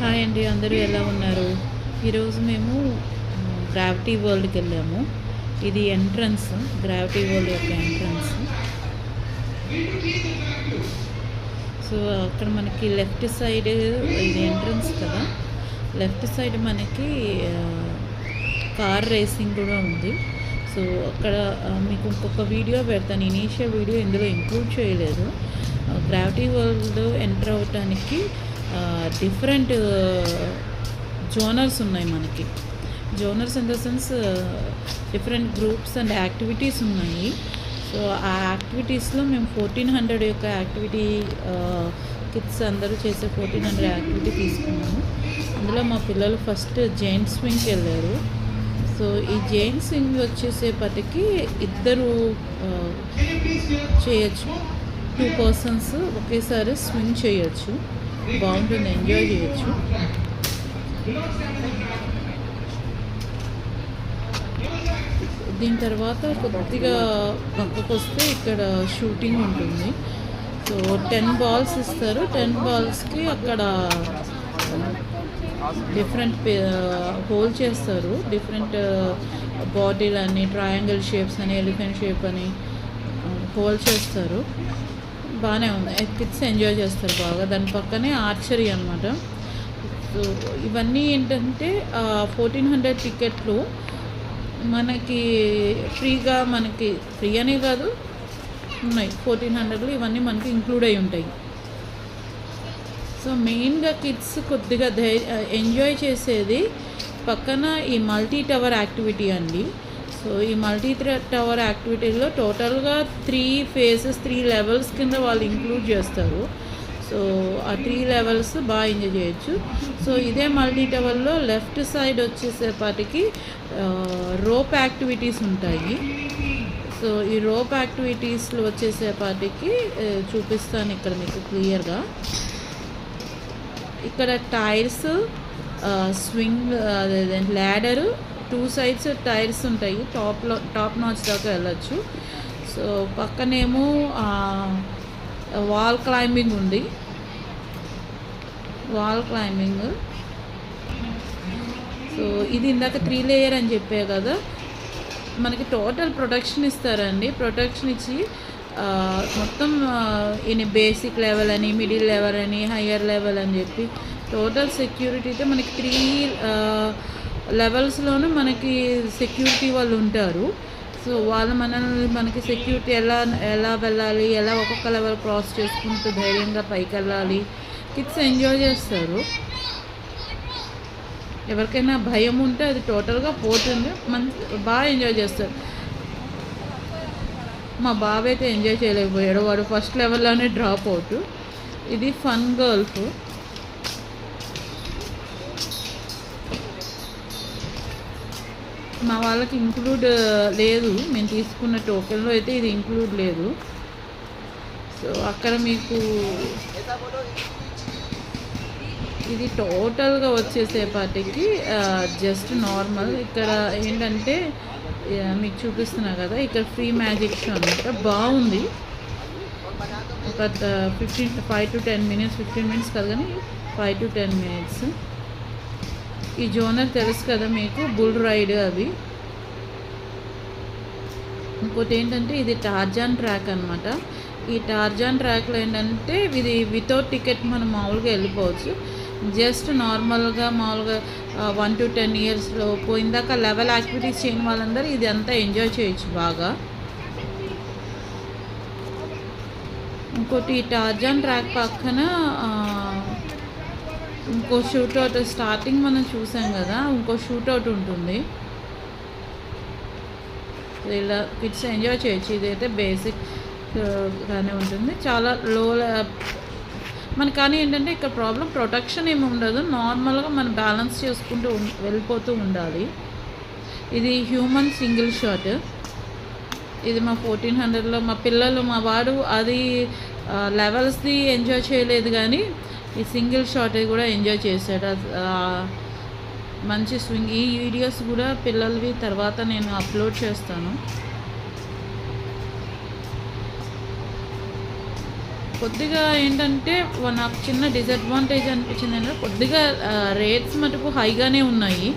Hi అండి, అందరూ ఎలా ఉన్నారు? ఈరోజు మేము గ్రావిటీ వరల్డ్కి వెళ్ళాము. ఇది ఎంట్రన్స్, గ్రావిటీ వరల్డ్ యొక్క ఎంట్రన్స్. సో అక్కడ మనకి లెఫ్ట్ సైడ్ ఇది ఎంట్రన్స్ కదా, లెఫ్ట్ సైడ్ మనకి కార్ రేసింగ్ కూడా ఉంది. సో అక్కడ మీకు ఇంకొక వీడియో పెడతాను, ఇనీషియల్ వీడియో ఇందులో ఇంక్లూడ్ చేయలేదు. గ్రావిటీ వరల్డ్ ఎంటర్ అవ్వటానికి డిఫరెంట్ జోనర్స్ ఉన్నాయి మనకి. Genres in the sense different groups and activities ఉన్నాయి. సో ఆ యాక్టివిటీస్లో మేము 1400 యొక్క యాక్టివిటీ, కిడ్స్ అందరూ చేసే 1400 యాక్టివిటీ తీసుకున్నాము. అందులో మా పిల్లలు ఫస్ట్ జైంట్ స్వింగ్కి వెళ్ళారు. సో ఈ జైంట్ స్వింగ్ వచ్చేసేపటికి ఇద్దరు చేయొచ్చు, 2 పర్సన్స్ ఒకేసారి స్వింగ్ చేయొచ్చు. బాగుంటుంది, ఎంజాయ్ చేయొచ్చు. దీని తర్వాత కొద్దిగా పక్కకు వస్తే ఇక్కడ షూటింగ్ ఉంటుంది. సో 10 బాల్స్ ఇస్తారు. 10 బాల్స్కి అక్కడ డిఫరెంట్ హోల్ చేస్తారు. డిఫరెంట్ బాటిల్ అని, ట్రయాంగిల్ షేప్స్ అని, ఎలిఫెంట్ షేప్ అని హోల్ చేస్తారు. బాగానే ఉంది, కిడ్స్ ఎంజాయ్ చేస్తారు బాగా. దాని పక్కనే ఆర్చరీ అనమాట. సో ఇవన్నీ ఏంటంటే 1400 టికెట్లు మనకి ఫ్రీగా, మనకి ఫ్రీ అనే కాదు, ఉన్నాయి 1400లో ఇవన్నీ మనకి ఇంక్లూడ్ అయి ఉంటాయి. సో మెయిన్గా కిడ్స్ కొద్దిగా ఎంజాయ్ చేసేది పక్కన ఈ మల్టీ టవర్ యాక్టివిటీ అండి. సో ఈ మల్టీ టవర్ యాక్టివిటీలో టోటల్గా 3 ఫేజెస్, 3 లెవెల్స్ కింద వాళ్ళు ఇంక్లూడ్ చేస్తారు. సో ఆ 3 లెవెల్స్ బాగా ఎంజాయ్ చేయొచ్చు. సో ఇదే మల్టీ టవర్లో లెఫ్ట్ సైడ్ వచ్చేసేపటికి రోప్ యాక్టివిటీస్ ఉంటాయి. సో ఈ రోప్ యాక్టివిటీస్లో వచ్చేసేపటికి చూపిస్తాను ఇక్కడ మీకు క్లియర్గా. ఇక్కడ టైర్స్, స్వింగ్, అదే ల్యాడరు, 2 సైడ్స్ టైర్స్ ఉంటాయి. టాప్ నాచ్ దాకా వెళ్ళచ్చు. సో పక్కనేమో వాల్ క్లైంబింగ్ ఉంది. Wall climbing. సో ఇది ఇందాక 3 లేయర్ అని చెప్పే కదా, మనకి టోటల్ ప్రొటెక్షన్ ఇస్తారండి. ప్రొటెక్షన్ ఇచ్చి మొత్తం ఈయన బేసిక్ లెవెల్ అని, మిడిల్ లెవెల్ అని, హయ్యర్ లెవెల్ అని చెప్పి టోటల్ సెక్యూరిటీతో మనకి 3 లెవెల్స్లోనూ మనకి సెక్యూరిటీ వాళ్ళు ఉంటారు. సో వాళ్ళు మనకి సెక్యూరిటీ ఎలా వెళ్ళాలి, ఎలా ఒక్కొక్క లెవెల్ క్రాస్ చేసుకుంటూ ధైర్యంగా పైకి వెళ్ళాలి. కిడ్స్ ఎంజాయ్ చేస్తారు. ఎవరికైనా భయం ఉంటే అది టోటల్గా పోతుంది. బాగా ఎంజాయ్ చేస్తారు. మా బాబు అయితే ఎంజాయ్ చేయలేకపోయాడు, వాడు ఫస్ట్ లెవెల్లోనే డ్రాప్ అవుట్. ఇది ఫన్ గర్ల్ఫ్. మా వాళ్ళకి ఇంక్లూడ్ లేదు, మేము తీసుకున్న టోకెన్లో అయితే ఇది ఇంక్లూడ్ లేదు. సో అక్కడ మీకు ఇది టోటల్గా వచ్చేసేపటికి జస్ట్ నార్మల్. ఇక్కడ ఏంటంటే మీకు చూపిస్తున్నా కదా, ఇక్కడ ఫ్రీ మ్యాజిక్ షో అనమాట. బాగుంది. ఒక 5 to 10 minutes, 15 minutes కాదు కానీ 5 to 10 minutes. ఈ జోనర్ తెలుసు కదా మీకు, బుల్ రైడ్ అవి. ఇంకోటి ఏంటంటే ఇది టార్జాన్ ట్రాక్ అనమాట. ఈ టార్జాన్ ట్రాక్లో ఏంటంటే ఇది వితౌట్ టికెట్ మనం మామూలుగా వెళ్ళిపోవచ్చు. జస్ట్ మామూలుగా 1 to 10 yearsలో పోయిందాక లెవెల్ యాక్టివిటీస్ చేయని వాళ్ళందరూ ఇది అంతా ఎంజాయ్ చేయొచ్చు బాగా. ఇంకోటి టార్జాన్ ట్రాక్ పక్కన ఇంకో షూట్అవుట్, స్టార్టింగ్ మనం చూసాం కదా, ఇంకో షూట్అవుట్ ఉంటుంది. ఇలా కిడ్స్ ఎంజాయ్ చేయొచ్చు. ఇదైతే బేసిక్గానే ఉంటుంది, చాలా లో మనకి. కానీ ఏంటంటే ఇక్కడ ప్రాబ్లం ప్రొటెక్షన్ ఏమి ఉండదు, నార్మల్గా మనం బ్యాలెన్స్ చేసుకుంటూ వెళ్ళిపోతూ ఉండాలి. ఇది హ్యూమన్ సింగిల్ షాట్. ఇది మా 1400లో మా పిల్లలు, మా వాడు అది లెవెల్స్ది ఎంజాయ్ చేయలేదు కానీ ఈ సింగిల్ షాట్ కూడా ఎంజాయ్ చేశాడు. మంచి స్వింగ్. ఈ వీడియోస్ కూడా పిల్లలవి తర్వాత నేను అప్లోడ్ చేస్తాను. కొద్దిగా ఏంటంటే నాకు చిన్న డిసడ్వాంటేజ్ అనిపించింది ఏంటంటే కొద్దిగా రేట్స్ మటుకు హైగానే ఉన్నాయి.